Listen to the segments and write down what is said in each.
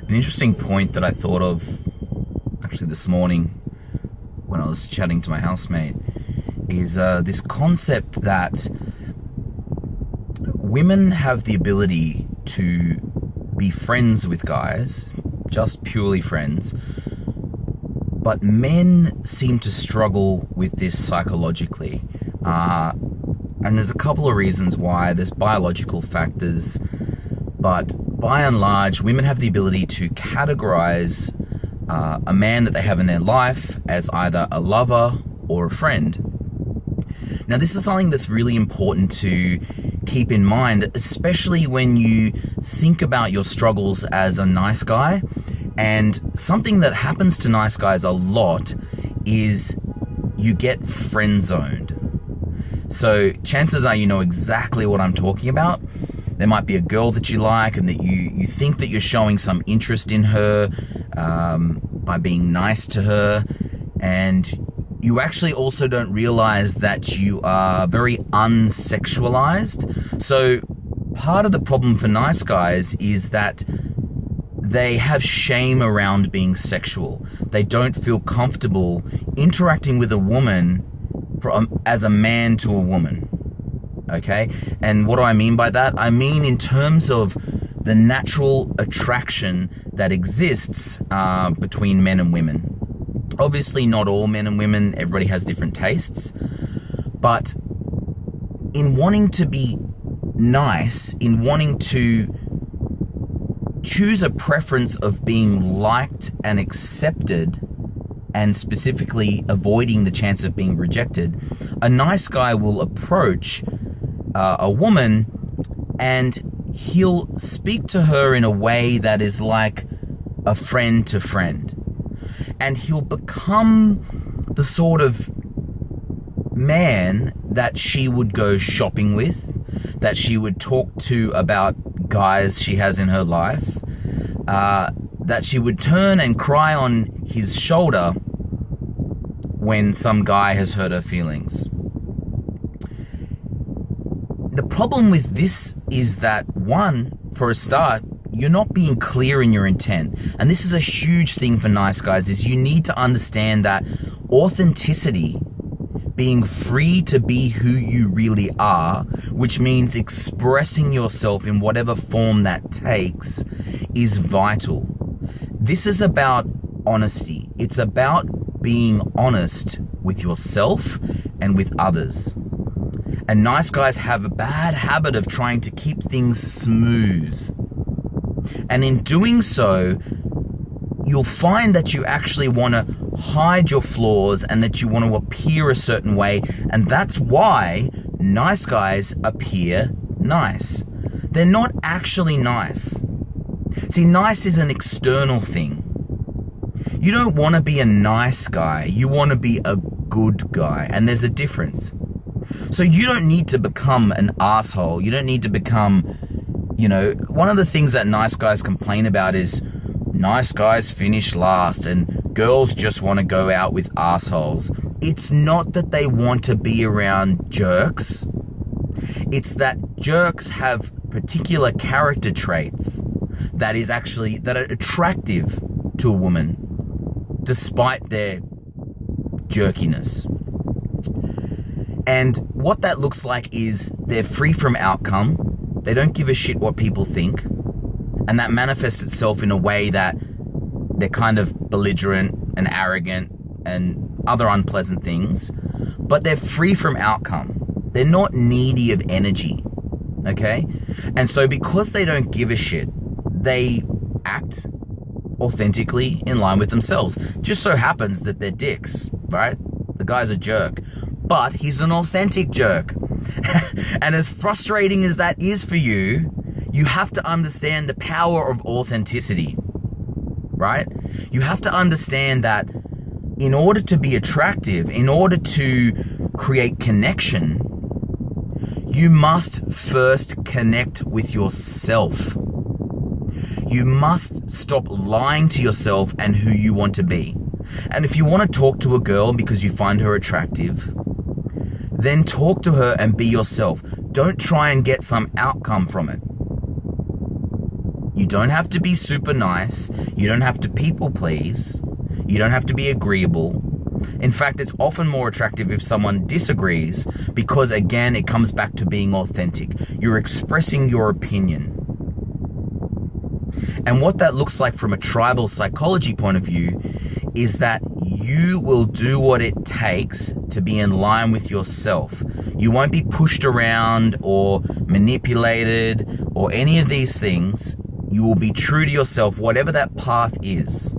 An interesting point that I thought of actually this morning when I was chatting to my housemate is this concept that women have the ability to be friends with guys, just purely friends, but men seem to struggle with this psychologically. And there's a couple of reasons why. There's biological factors, but by and large, women have the ability to categorize a man that they have in their life as either a lover or a friend. Now, this is something that's really important to keep in mind, especially when you think about your struggles as a nice guy. And something that happens to nice guys a lot is you get friend zoned. So chances are you know exactly what I'm talking about. There might be a girl that you like and that you think that you're showing some interest in her by being nice to her, and you actually also don't realize that you are very unsexualized. So part of the problem for nice guys is that they have shame around being sexual. They don't feel comfortable interacting with a woman as a man to a woman. Okay? And what do I mean by that? I mean in terms of the natural attraction that exists between men and women. Obviously, not all men and women, everybody has different tastes. But in wanting to be nice, in wanting to choose a preference of being liked and accepted, and specifically avoiding the chance of being rejected, a nice guy will approach a woman and he'll speak to her in a way that is like a friend to friend. And he'll become the sort of man that she would go shopping with, that she would talk to about guys she has in her life, that she would turn and cry on his shoulder when some guy has hurt her feelings. The problem with this is that, one, for a start, you're not being clear in your intent. And this is a huge thing for nice guys, is you need to understand that authenticity, being free to be who you really are, which means expressing yourself in whatever form that takes, is vital. This is about honesty. It's about being honest with yourself and with others. And nice guys have a bad habit of trying to keep things smooth. And in doing so, you'll find that you actually want to hide your flaws and that you want to appear a certain way. And that's why nice guys appear nice. They're not actually nice. See, nice is an external thing. You don't want to be a nice guy. You want to be a good guy. And there's a difference. So you don't need to become an asshole. You don't need to become, one of the things that nice guys complain about is nice guys finish last and girls just want to go out with assholes. It's not that they want to be around jerks. It's that jerks have particular character traits that are attractive to a woman despite their jerkiness. And what that looks like is they're free from outcome. They don't give a shit what people think. And that manifests itself in a way that they're kind of belligerent and arrogant and other unpleasant things. But they're free from outcome. They're not needy of energy. Okay? And so because they don't give a shit, they act authentically in line with themselves. Just so happens that they're dicks, right? The guy's a jerk. But he's an authentic jerk. And as frustrating as that is for you, you have to understand the power of authenticity, right? You have to understand that in order to be attractive, in order to create connection, you must first connect with yourself. You must stop lying to yourself and who you want to be. And if you want to talk to a girl because you find her attractive, then talk to her and be yourself. Don't try and get some outcome from it. You don't have to be super nice. You don't have to people please. You don't have to be agreeable. In fact, it's often more attractive if someone disagrees because, again, it comes back to being authentic. You're expressing your opinion. And what that looks like from a tribal psychology point of view is that you will do what it takes to be in line with yourself. You won't be pushed around or manipulated or any of these things. You will be true to yourself, whatever that path is.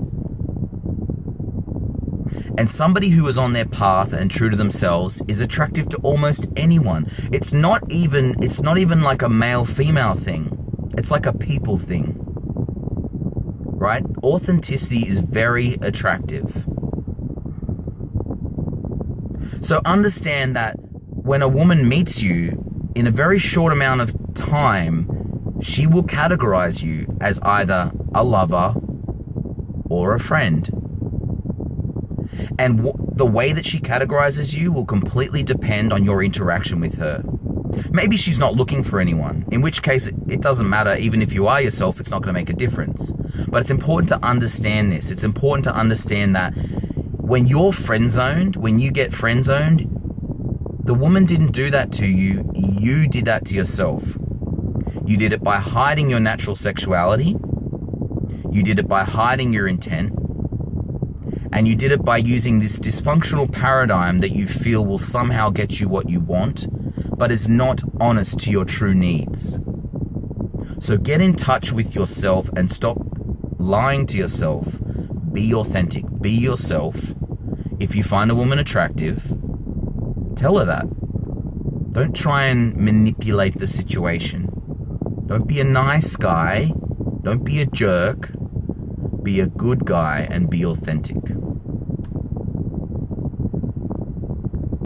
And somebody who is on their path and true to themselves is attractive to almost anyone. It's not even like a male-female thing. It's like a people thing. Right? Authenticity is very attractive. So understand that when a woman meets you, in a very short amount of time, she will categorize you as either a lover or a friend. And the way that she categorizes you will completely depend on your interaction with her. Maybe she's not looking for anyone, in which case it doesn't matter. Even if you are yourself, it's not going to make a difference. But it's important to understand this. It's important to understand that when you're friend zoned, when you get friend zoned, the woman didn't do that to you. You did that to yourself. You did it by hiding your natural sexuality. You did it by hiding your intent. And you did it by using this dysfunctional paradigm that you feel will somehow get you what you want, but is not honest to your true needs. So get in touch with yourself and stop lying to yourself. Be authentic. Be yourself. If you find a woman attractive, tell her that. Don't try and manipulate the situation. Don't be a nice guy. Don't be a jerk. Be a good guy and be authentic.